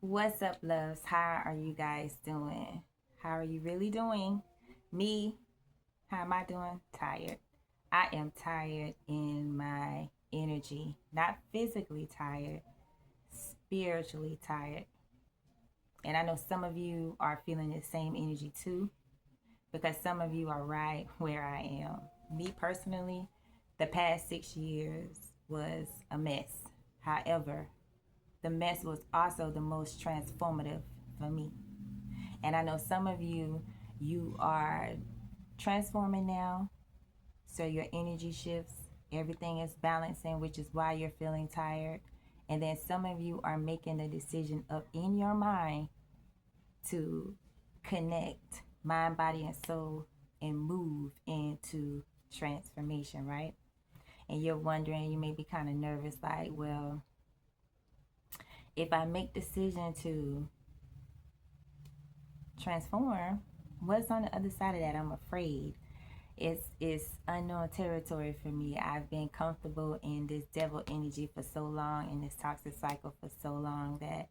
What's up, loves? How are you guys doing? How are you really doing? Me, how am I doing? Tired. I am tired in my energy, not physically tired, spiritually tired. And I know some of you are feeling the same energy too, because some of you are right where I am. Me personally, the past 6 years was a mess. However, the mess was also the most transformative for me. And I know some of you, you are transforming now. So your energy shifts, everything is balancing, which is why you're feeling tired. And then some of you are making the decision up in your mind to connect mind, body, and soul and move into transformation, right? And you're wondering, you may be kind of nervous, like, well, if I make decision to transform, what's on the other side of that? I'm afraid. It's unknown territory for me. I've been comfortable in this devil energy for so long, in this toxic cycle for so long, that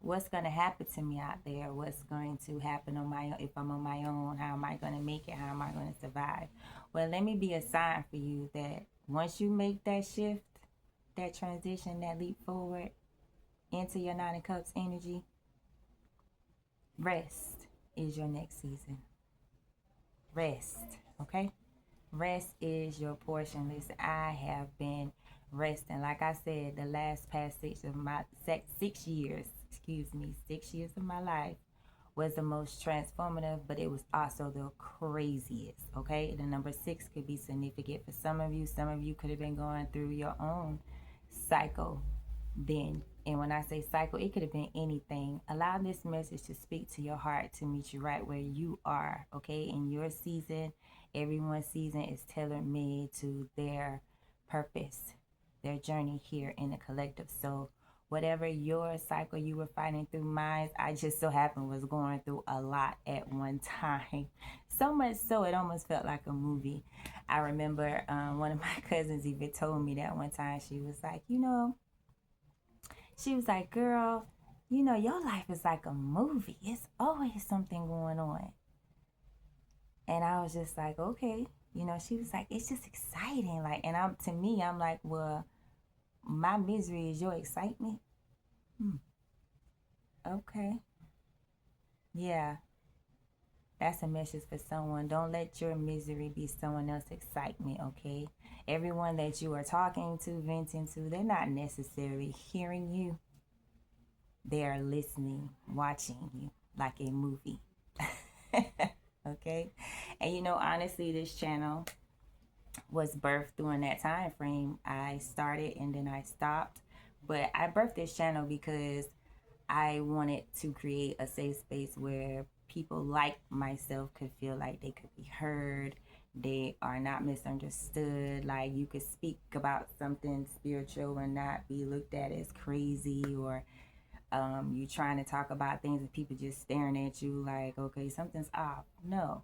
what's going to happen to me out there? What's going to happen on my own? If I'm on my own, how am I going to make it? How am I going to survive? Well, let me be a sign for you that once you make that shift, that transition, that leap forward into your Nine of Cups energy, rest is your next season. Rest, okay? Rest is your portion. Listen, I have been resting. Like I said, the last past 6 years, 6 years of my life was the most transformative, but it was also the craziest. Okay, the number six could be significant for some of you. Some of you could have been going through your own cycle then. And when I say cycle, it could have been anything. Allow this message to speak to your heart, to meet you right where you are, okay? In your season, everyone's season is tailor made to their purpose, their journey here in the collective. So, whatever your cycle you were fighting through, mine, I just so happened was going through a lot at one time. So much so, it almost felt like a movie. I remember one of my cousins even told me that one time. She was like, she was like, girl, your life is like a movie. It's always something going on. And I was just like, okay. She was like, it's just exciting. Like, and to me, I'm like, well, my misery is your excitement. Hmm. Okay. Yeah. That's a message for someone. Don't let your misery be someone else's excitement, okay? Everyone that you are talking to, venting to, they're not necessarily hearing you. They are listening, watching you like a movie. Okay? And honestly, this channel was birthed during that time frame. I started and then I stopped. But I birthed this channel because I wanted to create a safe space where people like myself could feel like they could be heard. They are not misunderstood. Like you could speak about something spiritual and not be looked at as crazy, or you trying to talk about things and people just staring at you like, okay, something's off. No,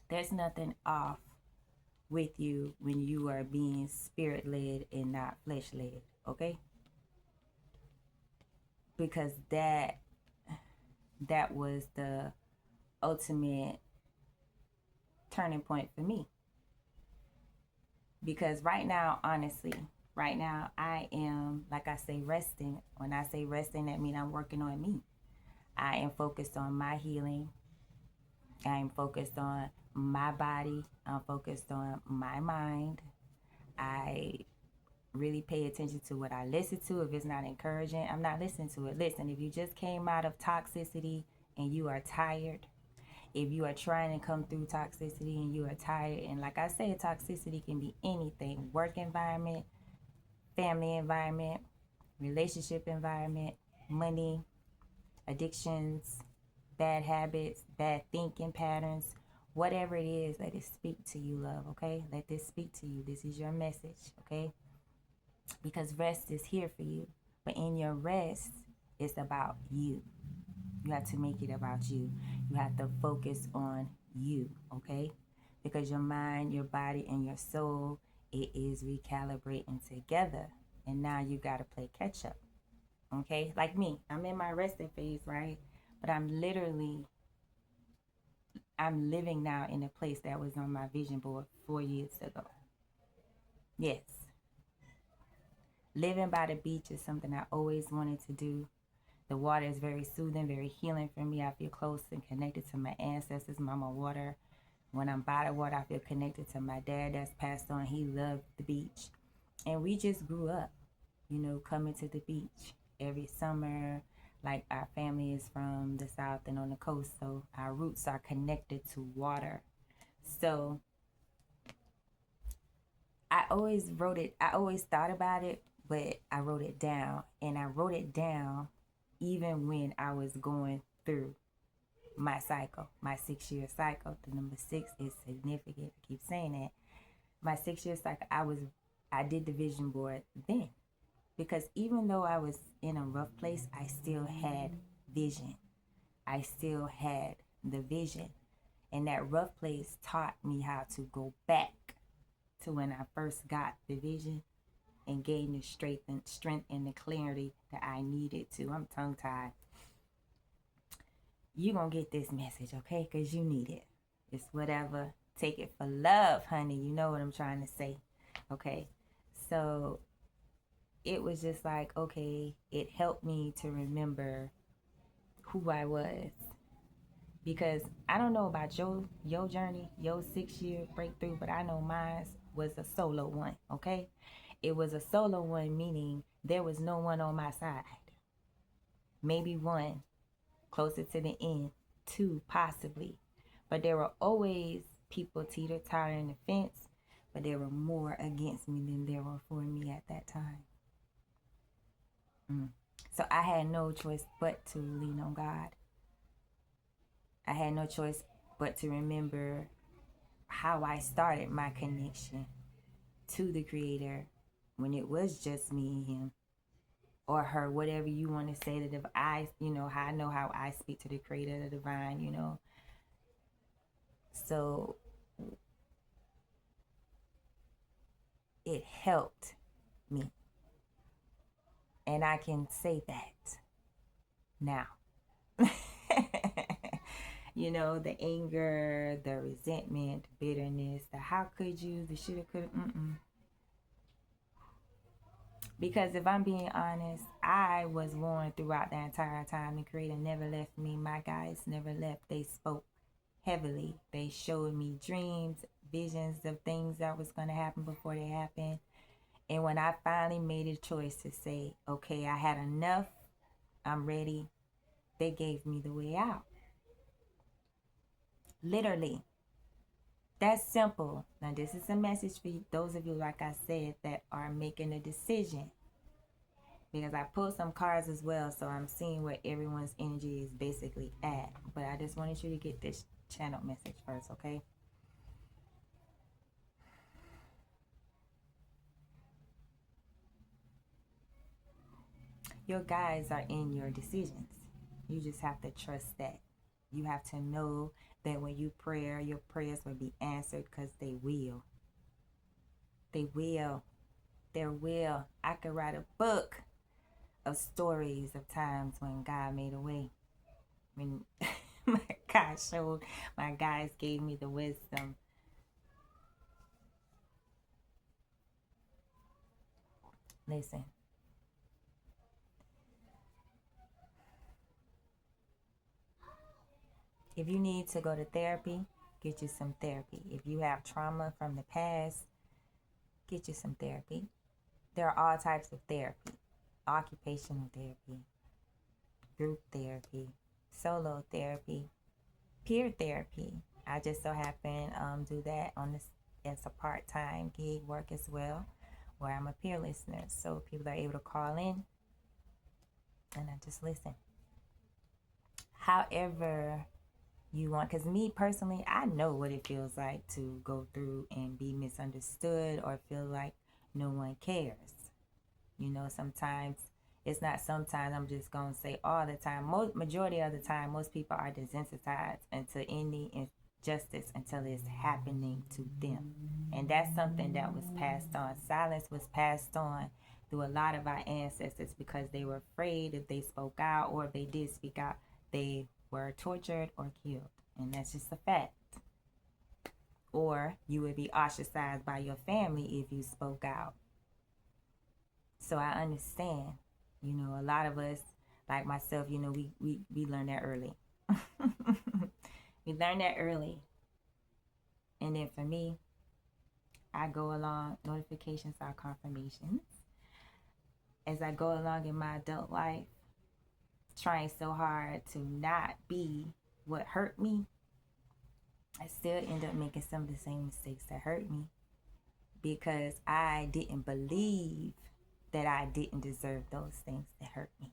there's nothing off with you when you are being spirit led and not flesh led, okay? Because that was the ultimate turning point for me. Because right now, honestly, right now I am, like I say, resting. When I say resting, that means I'm working on me. I am focused on my healing. I am focused on my body. I'm focused on my mind. I really pay attention to what I listen to. If it's not encouraging, I'm not listening to it. Listen, if you just came out of toxicity and you are tired, if you are trying to come through toxicity and you are tired, and like I said, toxicity can be anything: work environment, family environment, relationship environment, money, addictions, bad habits, bad thinking patterns, whatever it is, let it speak to you, love, okay? Let this speak to you. This is your message, okay? Because rest is here for you. But in your rest, it's about you. You have to make it about you. You have to focus on you, okay? Because your mind, your body, and your soul, it is recalibrating together. And now you got to play catch up. Okay, like me, I'm in my resting phase, right? But I'm living now in a place that was on my vision board 4 years ago. Yes, living by the beach is something I always wanted to do. The water is very soothing, very healing for me. I feel close and connected to my ancestors, Mama Water. When I'm by the water, I feel connected to my dad that's passed on. He loved the beach. And we just grew up, coming to the beach every summer. Like our family is from the south and on the coast, so our roots are connected to water. So I always thought about it, but I wrote it down. And I wrote it down even when I was going through my cycle, my 6 year cycle. The number 6 is significant. I keep saying that. My 6 year cycle, I did the vision board then. Because even though I was in a rough place, I still had vision. I still had the vision. And that rough place taught me how to go back to when I first got the vision and gain the strength and the clarity that I needed to. I'm tongue tied. You're going to get this message, okay? Because you need it. It's whatever. Take it for love, honey. You know what I'm trying to say. Okay? So it was just like, okay, it helped me to remember who I was. Because I don't know about your journey, your 6 year breakthrough, but I know mine was a solo one, okay? It was a solo one, meaning there was no one on my side. Maybe one closer to the end, two possibly. But there were always people teeter-tottering the fence, but there were more against me than there were for me at that time. So I had no choice but to lean on God. I had no choice but to remember how I started my connection to the Creator when it was just me and Him or her, whatever you want to say. That if I, how I know how I speak to the Creator, the Divine, So it helped me. And I can say that now. The anger, the resentment, the bitterness, the how could you, the shoulda, coulda, Because if I'm being honest, I was warned throughout the entire time. The Creator never left me. My guys never left. They spoke heavily. They showed me dreams, visions of things that was going to happen before they happened. And when I finally made a choice to say, okay, I had enough, I'm ready, they gave me the way out. Literally. That's simple. Now, this is a message for those of you, like I said, that are making a decision. Because I pulled some cards as well, so I'm seeing where everyone's energy is basically at. But I just wanted you to get this channel message first, okay? Your guides are in your decisions. You just have to trust that. You have to know that when you pray, your prayers will be answered because they will. They will. There will. I could write a book of stories of times when God made a way. When my guys gave me the wisdom. Listen. If you need to go to therapy, get you some therapy. If you have trauma from the past, get you some therapy. There are all types of therapy. Occupational therapy, group therapy, solo therapy, peer therapy. I just so happen do that on this as a part-time gig work as well, where I'm a peer listener. So people are able to call in and I just listen. However you want, because me personally, I know what it feels like to go through and be misunderstood or feel like no one cares. Sometimes it's not sometimes, I'm just going to say all the time. Majority of the time, most people are desensitized into any injustice until it's happening to them. And that's something that was passed on. Silence was passed on through a lot of our ancestors because they were afraid if they spoke out, or if they did speak out, they were tortured or killed. And that's just a fact. Or you would be ostracized by your family if you spoke out. So I understand, a lot of us, like myself, we learned that early. We learned that early. And then for me, I go along, notifications are confirmations. As I go along in my adult life, trying so hard to not be what hurt me, I still end up making some of the same mistakes that hurt me because I didn't believe that I didn't deserve those things that hurt me.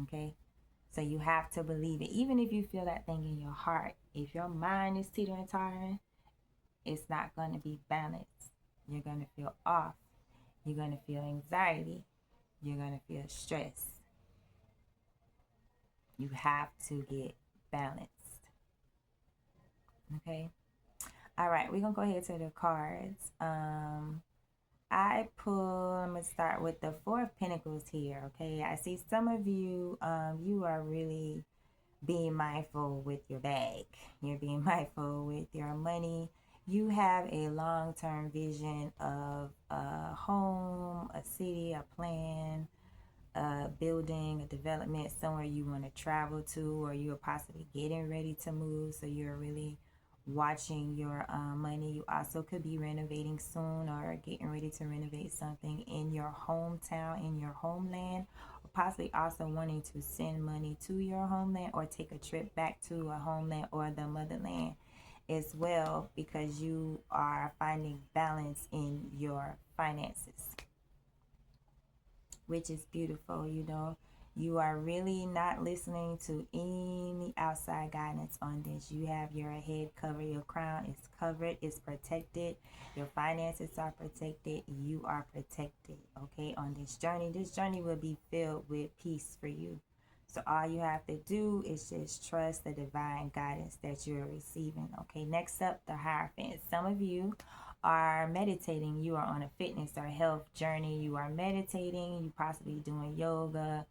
Okay? So you have to believe it. Even if you feel that thing in your heart, if your mind is teetering tottering, it's not going to be balanced. You're going to feel off. You're going to feel anxiety. You're going to feel stress. You have to get balanced. Okay? All right, we're going to go ahead to the cards. I'm going to start with the Four of Pentacles here, okay? I see some of you, you are really being mindful with your bag. You're being mindful with your money. You have a long-term vision of a home, a city, a plan, a building, a development, somewhere you want to travel to, or you are possibly getting ready to move. So you're really watching your money. You also could be renovating soon, or getting ready to renovate something in your hometown, in your homeland, or possibly also wanting to send money to your homeland or take a trip back to a homeland or the motherland as well, because you are finding balance in your finances, which is beautiful. You are really not listening to any outside guidance on this. You have your head covered, your crown is covered, it's protected, your finances are protected, you are protected, okay, on this journey. This journey will be filled with peace for you. So all you have to do is just trust the divine guidance that you're receiving, okay? Next up, the Hierophant. Some of you are meditating. You are on a fitness or health journey. You are meditating. You possibly doing yoga.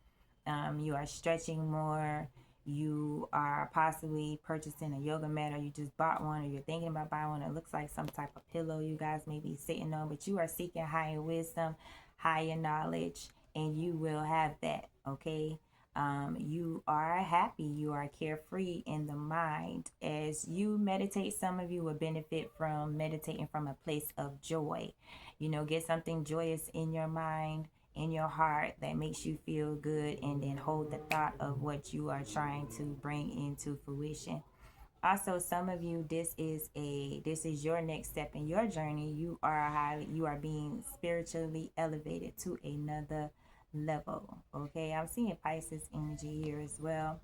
You are stretching more. You are possibly purchasing a yoga mat, or you just bought one, or you're thinking about buying one. It looks like some type of pillow you guys may be sitting on, but you are seeking higher wisdom, higher knowledge, and you will have that, okay? You are happy, you are carefree in the mind. As you meditate, some of you will benefit from meditating from a place of joy. Get something joyous in your mind, in your heart, that makes you feel good, and then hold the thought of what you are trying to bring into fruition. Also, some of you, this is your next step in your journey. You are being spiritually elevated to another level, okay? I'm seeing Pisces energy here as well.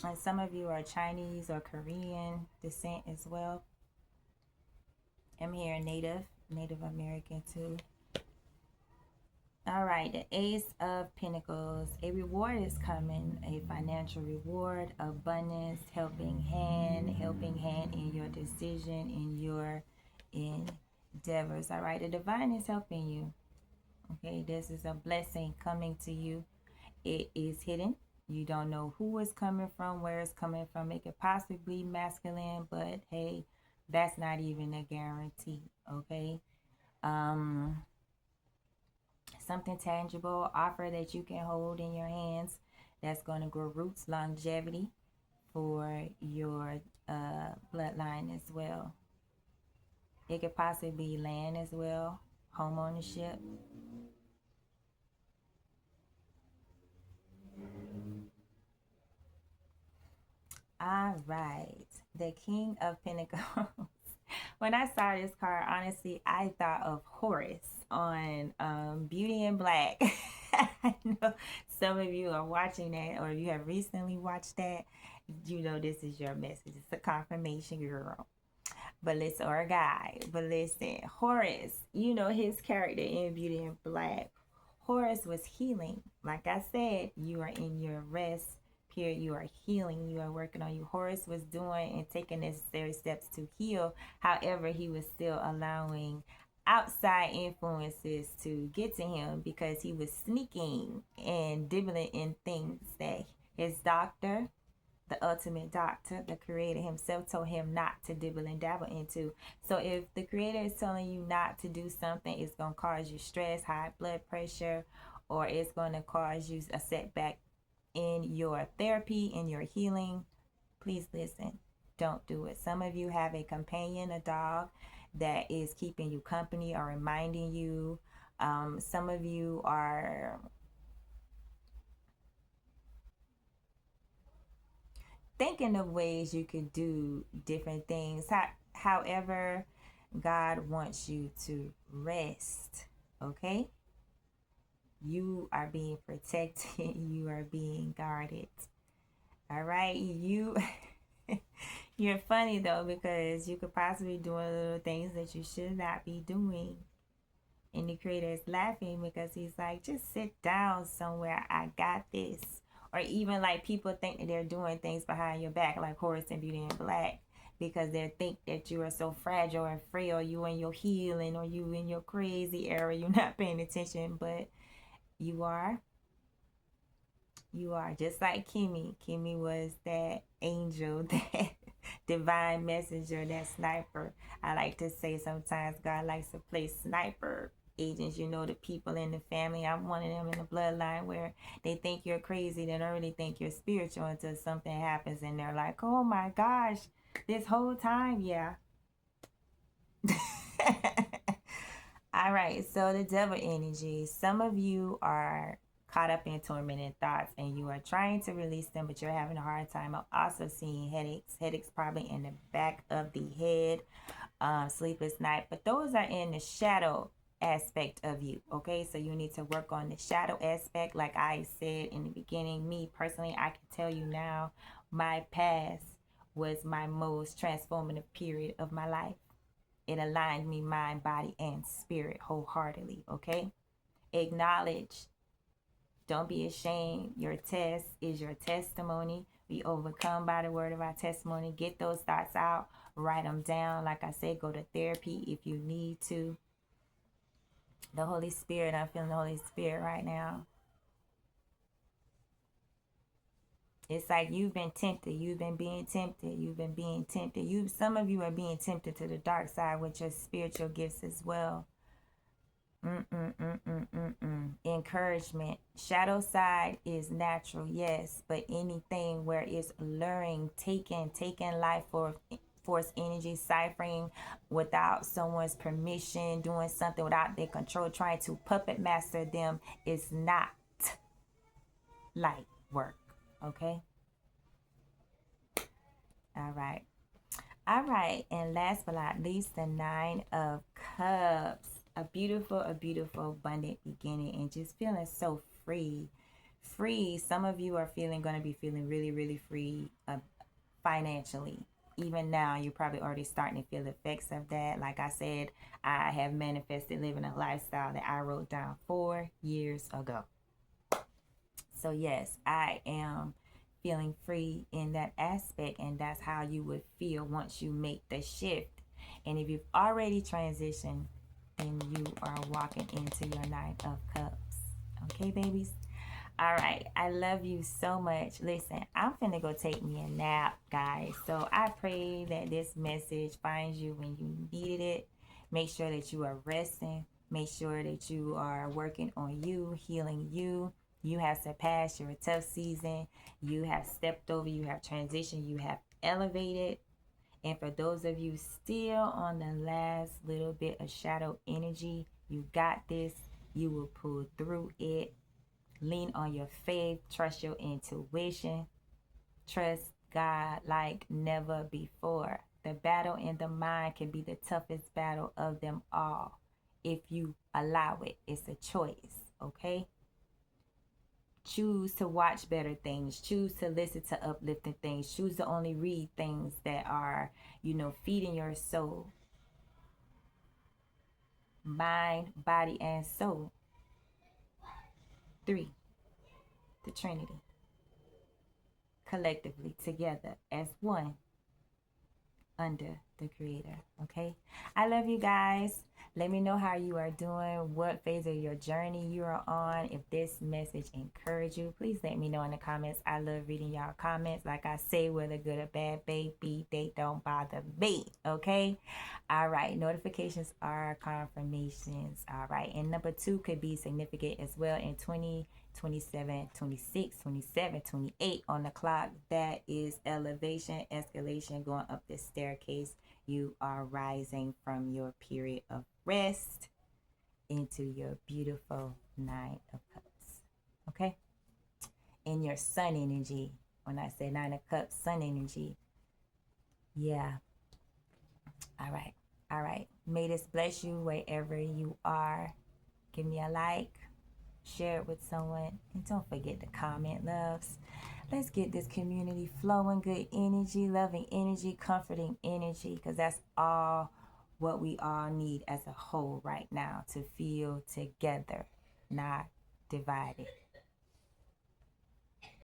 And some of you are Chinese or Korean descent as well. I'm here Native American too. All right, the Ace of Pentacles. A reward is coming, a financial reward, abundance, helping hand in your decision, in your endeavors. All right, the divine is helping you. Okay, this is a blessing coming to you. It is hidden. You don't know who it's coming from, where it's coming from. It could possibly be masculine, but hey, that's not even a guarantee, okay? Something tangible, offer that you can hold in your hands, that's going to grow roots, longevity for your bloodline as well. It could possibly be land as well, home ownership. All right, the King of Pentacles. When I saw this card, honestly, I thought of Horus on Beauty in Black. I know some of you are watching that, or you have recently watched that. This is your message. It's a confirmation, girl. But listen, or a guy. But listen, Horus, his character in Beauty in Black. Horus was healing. Like I said, you are in your rest period. You are healing. You are working on you. Horus was doing and taking necessary steps to heal. However, he was still allowing outside influences to get to him because he was sneaking and dibbling in things that his doctor, the ultimate doctor, the creator himself, told him not to dibble and dabble into. So if the creator is telling you not to do something, it's going to cause you stress, high blood pressure, or it's going to cause you a setback in your therapy, in your healing, please listen. Don't do it. Some of you have a companion, a dog, that is keeping you company or reminding you. Some of you are thinking of ways you could do different things. However, God wants you to rest, okay? You are being protected. You are being guarded. All right? You're funny though, because you could possibly do little things that you should not be doing. And the creator is laughing because he's like, just sit down somewhere. I got this. Or even like people think that they're doing things behind your back, like Horus and Beauty in Black, because they think that you are so fragile and frail, you in your healing or you in your crazy era, you're not paying attention, but you are. You are just like Kimmy. Kimmy was that angel, that divine messenger, that sniper. I like to say sometimes God likes to play sniper agents. You know, the people in the family. I'm one of them in the bloodline where they think you're crazy. They don't really think you're spiritual until something happens and they're like, oh my gosh, this whole time, yeah. All right, so the devil energy. Some of you are caught up in tormented thoughts and you are trying to release them, but you're having a hard time. I'm also seeing headaches probably in the back of the head, sleepless night, but those are in the shadow aspect of you. Okay, so you need to work on the shadow aspect. Like I said in the beginning, me personally, I can tell you now, my past was my most transformative period of my life. It aligned me mind, body, and spirit wholeheartedly. Okay, acknowledge. Don't be ashamed. Your test is your testimony. Be overcome by the word of our testimony. Get those thoughts out. Write them down. Like I said, go to therapy if you need to. The Holy Spirit, I'm feeling the Holy Spirit right now. It's like you've been tempted. You've been being tempted. You've been being tempted. Some of you are being tempted to the dark side with your spiritual gifts as well. Encouragement. Shadow side is natural, yes, but anything where it's luring, taking life force energy, ciphering without someone's permission, doing something without their control, trying to puppet master them is not light work. Okay. All right. All right. And last but not least, the Nine of Cups. A beautiful, abundant beginning, and just feeling so free. Some of you are going to be feeling really, really free financially. Even now, you're probably already starting to feel the effects of that. Like I said, I have manifested living a lifestyle that I wrote down 4 years ago. So yes, I am feeling free in that aspect, and that's how you would feel once you make the shift. And if you've already transitioned, and you are walking into your Nine of Cups. Okay, babies? All right. I love you so much. Listen, I'm finna go take me a nap, guys. So I pray that this message finds you when you needed it. Make sure that you are resting. Make sure that you are working on you, healing you. You have surpassed your tough season. You have stepped over. You have transitioned. You have elevated. And for those of you still on the last little bit of shadow energy, you got this. You will pull through it. Lean on your faith. Trust your intuition. Trust God like never before. The battle in the mind can be the toughest battle of them all. If you allow it, it's a choice, okay? Choose to watch better things. Choose to listen to uplifting things. Choose to only read things that are, feeding your soul, mind, body, and soul. Three, the Trinity, collectively together as one under the Creator. Okay, I love you guys. Let me know how you are doing, what phase of your journey you are on. If this message encouraged you, please let me know in the comments. I love reading y'all comments. Like I say, whether good or bad, baby, they don't bother me. Okay, all right, notifications are confirmations. All right, and number 2 could be significant as well in 20, 27, 26, 27, 28 on the clock. That is elevation, escalation, going up this staircase. You are rising from your period of rest into your beautiful 9 of Cups. Okay? In your sun energy. When I say 9 of Cups, sun energy. Yeah. All right. All right. May this bless you wherever you are. Give me a like. Share it with someone. And don't forget to comment, loves. Let's get this community flowing. Good energy, loving energy, comforting energy. Because that's all what we all need as a whole right now. To feel together, not divided.